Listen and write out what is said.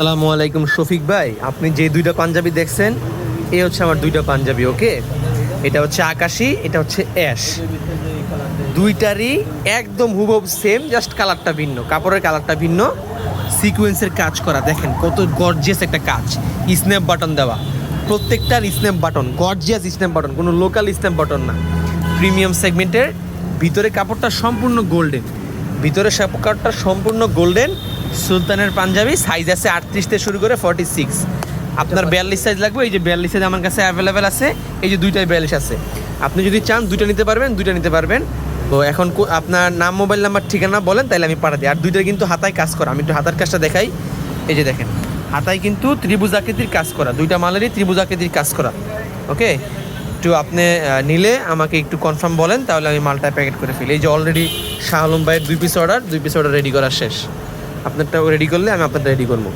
আসসালামু আলাইকুম শফিক ভাই, আপনি যে দুইটা পাঞ্জাবি দেখছেন এই হচ্ছে আমার দুইটা পাঞ্জাবি। ওকে, এটা হচ্ছে আকাশি, এটা হচ্ছে অ্যাশ। দুইটারই একদম হুবহু সেম, জাস্ট কালারটা ভিন্ন, কাপড়ের কালারটা ভিন্ন। সিকোয়েন্সের কাজ করা, দেখেন কত গর্জিয়াস একটা কাজ। স্ন্যাপ বাটন দেওয়া, প্রত্যেকটার snap button, gorgeous snap button, কোনো লোকাল স্ন্যাপ বাটন না। প্রিমিয়াম সেগমেন্টের ভিতরে কাপড়টা সম্পূর্ণ গোল্ডেন, ভিতরে কাপড়টা সম্পূর্ণ গোল্ডেন। সুলতানের পাঞ্জাবি সাইজ আছে 38 থেকে শুরু করে 46। আপনার 42 সাইজ লাগবে, এই যে 42 সাইজ আমার কাছে অ্যাভেলেবেল আছে। এই যে দুইটাই 42 আছে, আপনি যদি চান দুইটা নিতে পারবেন, দুইটা নিতে পারবেন। তো এখন আপনার নাম, মোবাইল নাম্বার, ঠিকানা বলেন, তাহলে আমি পাঠা দিই। আর দুইটার কিন্তু হাতায় কাজ করা, আমি একটু হাতার কাজটা দেখাই। এই যে দেখেন, হাতায় কিন্তু ত্রিভুজ আকৃতির কাজ করা, দুইটা মালেরই ত্রিভুজ আকৃতির কাজ করা। ওকে, একটু আপনি নিলে আমাকে একটু কনফার্ম বলেন, তাহলে আমি মালটা প্যাকেট করে ফেলি। এই যে অলরেডি শাহ আলম ভাইয়ের 2 পিস অর্ডার রেডি করা শেষ। আপনারটা রেডি করলে আমি আপনারটা রেডি করবো।